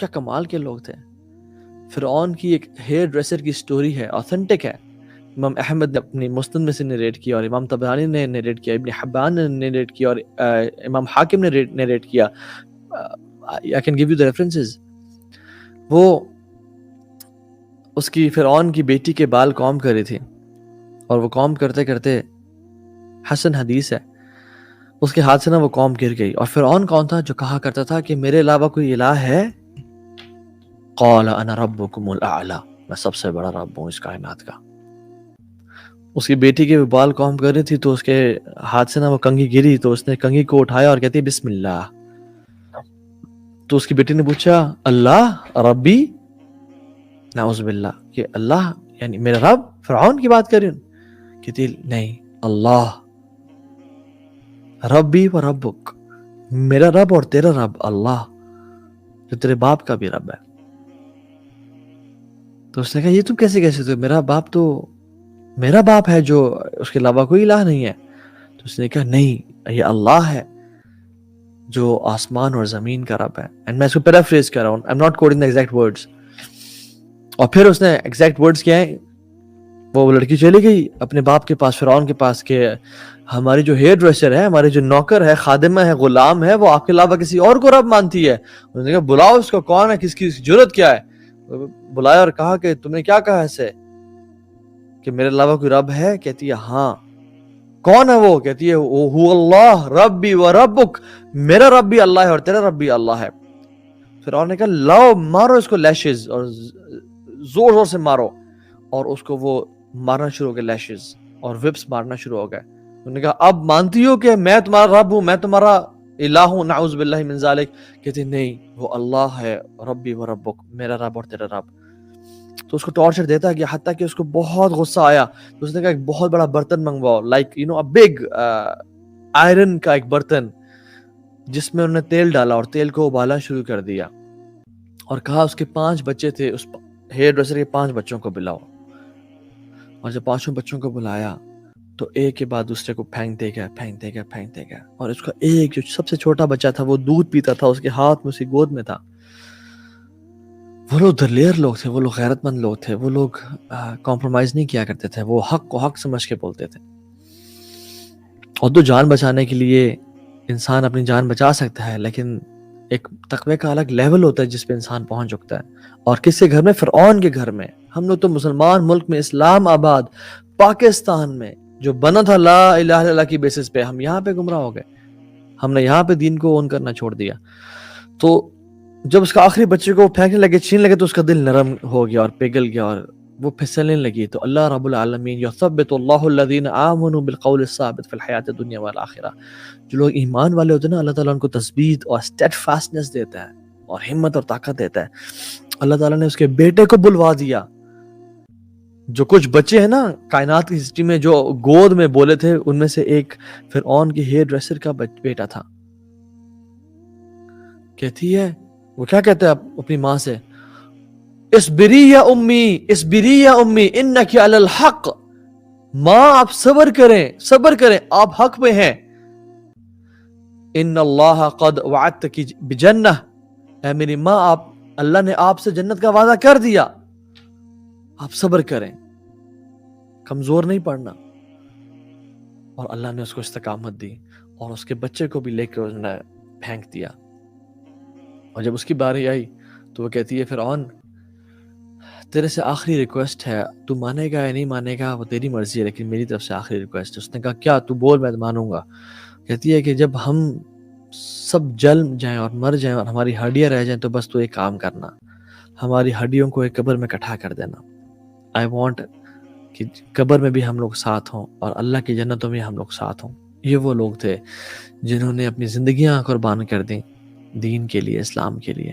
کیا کمال کے لوگ تھے. فرعون کی ایک ہیئر ڈریسر کی سٹوری ہے, آتھینٹک ہے. امام احمد نے اپنی مسند میں سے نریٹ کیا, اور امام طبرانی نے نریٹ کیا, ابن حبان نے نریٹ کیا, اور امام حاکم نے نریٹ کیا. I can give you the references. وہ اس کی فرعون کی بیٹی کے بال کام کر رہی تھی, اور وہ کام کرتے کرتے, حسن حدیث ہے, اس کے ہاتھ سے نا وہ کام گر گئی. اور فرعون کون تھا؟ جو کہا کرتا تھا کہ میرے علاوہ کوئی الہ ہے؟ قال انا ربکم الاعلی, میں سب سے بڑا رب ہوں اس کائنات کا. اس کی بیٹی کے بال کام کر رہی تھی, تو اس کے ہاتھ سے نا وہ کنگھی گری, تو اس نے کنگھی کو اٹھایا اور کہتی بسم اللہ. تو اس کی بیٹی نے پوچھا اللہ ربی؟ نعوذ باللہ, کہ اللہ یعنی میرا رب؟ فرعون کی بات کر رہی ہوں؟ کہتی نہیں, اللہ ربی و ربک, میرا رب اور تیرا رب اللہ, جو تیرے باپ کا بھی رب ہے. تو اس نے کہا یہ تم کیسے تو میرا باپ تو میرا باپ ہے, جو اس کے علاوہ کوئی الہ نہیں ہے. تو اس نے کہا نہیں, یہ اللہ ہے جو آسمان اور زمین کا رب ہے. اینڈ میں اس کو پیرافریز کر رہا ہوں, I'm not quoting the exact words. اور پھر اس نے ایگزیکٹ ورڈز کیا ہیں, وہ لڑکی چلی گئی اپنے باپ کے پاس, فرعون کے پاس, کہ ہماری جو ہیئر ڈریسر ہے, ہماری جو نوکر ہے, خادمہ ہے, غلام ہے, وہ آپ کے علاوہ کسی اور کو رب مانتی ہے. انہوں نے کہا بلاؤ اس کو, کون ہے, کس کی جرت کیا ہے. بلایا اور کہا کہ تم نے کیا کہا اسے کہ میرے علاوہ کوئی رب ہے؟ کہتی ہے ہاں. کون ہے وہ؟ کہتی ہے وہ اللہ ربی و ربک, میرا رب بھی اللہ ہے اور تیرا رب بھی اللہ ہے. فرعون نے کہا لاؤ مارو اس کو لیشز, اور زور زور سے مارو. اور اس کو وہ مارنا شروع ہو گئے, لیشز اور وپس مارنا شروع ہو گئے. انہوں نے کہا اب مانتی ہو کہ میں تمہارا رب ہوں, میں تمہارا الہ ہوں؟ نعوذ باللہ من ذالک. کہتی نہیں, وہ اللہ ہے ربی و ربک, میرا رب اور تیرا رب. تو اس کو ٹارچر دیتا گیا, حتیٰ کہ اس کو بہت غصہ آیا. تو اس نے کہا ایک بہت بڑا برتن منگواؤ, like you know a big iron کا ایک برتن, جس میں انہوں نے تیل ڈالا, اور تیل کو ابالنا شروع کر دیا. اور کہا اس کے 5 بچے تھے, اس ہیئر ڈریسر کے 5 بچوں کو بلاؤ. اور جب 5 بچوں کو بلایا تو ایک کے بعد دوسرے کو پھینکتے گیا. اور اس کا ایک جو سب سے چھوٹا بچہ تھا, وہ دودھ پیتا تھا, اس کے ہاتھ میں, اس کی گود میں تھا. وہ لوگ دلیر لوگ تھے, وہ لوگ غیرت مند لوگ تھے, وہ لوگ کمپرومائز نہیں کیا کرتے تھے, وہ حق کو حق سمجھ کے بولتے تھے. اور تو جان بچانے کے لیے انسان اپنی جان بچا سکتا ہے, لیکن ایک تقوی کا الگ لیول ہوتا ہے جس پہ انسان پہنچ چکتا ہے. اور کس کے گھر میں؟ فرعون کے گھر میں. ہم لوگ تو مسلمان ملک میں, اسلام آباد پاکستان میں, جو بنا تھا لا الہ الا اللہ کی بیسس پہ, ہم یہاں پہ گمراہ ہو گئے. ہم نے یہاں پہ دین کو اون کرنا چھوڑ دیا. تو جب اس کا آخری بچے کو پھینکنے لگے, چھین لگے, تو اس کا دل نرم ہو گیا اور پگھل گیا, اور وہ پھسلنے لگی. تو اللہ رب العالمین یثبت اللہ الذین آمنوا بالقول الثابت فی الحیات الدنیا والآخرہ, جو لوگ ایمان والے ہوتے ہیں نا, اللہ تعالیٰ ان کو تثبیت اور اسٹیڈفاسٹنس دیتا ہے, اور ہمت اور طاقت دیتا ہے. اللہ تعالیٰ نے اس کے بیٹے کو بلوا دیا. جو کچھ بچے ہیں نا کائنات کی ہسٹری میں جو گود میں بولے تھے, ان میں سے ایک فرعون کی ہیئر ڈریسر کا بیٹا تھا. کہتی ہے, وہ کیا کہتا ہے اپنی ماں سے, اصبری یا امی انکی علی الحق, ماں آپ صبر کریں, آپ حق پہ ہیں. ان اللہ قد وعدتک بجنہ, اے میری ماں, اللہ نے آپ سے جنت کا وعدہ کر دیا, آپ صبر کریں, کمزور نہیں پڑنا. اور اللہ نے اس کو استقامت دی, اور اس کے بچے کو بھی لے کے اس نے پھینک دیا. اور جب اس کی باری آئی تو وہ کہتی ہے فرعون, تیرے سے آخری ریکویسٹ ہے, تو مانے گا یا نہیں مانے گا وہ تیری مرضی ہے, لیکن میری طرف سے آخری ریکویسٹ ہے. اس نے کہا کیا؟ تو بول, میں مانوں گا. کہتی ہے کہ جب ہم سب جل جائیں اور مر جائیں اور ہماری ہڈیاں رہ جائیں, تو بس تو ایک کام کرنا, ہماری ہڈیوں کو ایک قبر میں اکٹھا کر دینا. آئی وانٹ کہ قبر میں بھی ہم لوگ ساتھ ہوں, اور اللہ کی جنتوں میں ہم لوگ ساتھ ہوں. یہ وہ لوگ تھے جنہوں نے اپنی زندگیاں قربان کر دیں دین کے لیے, اسلام کے لیے.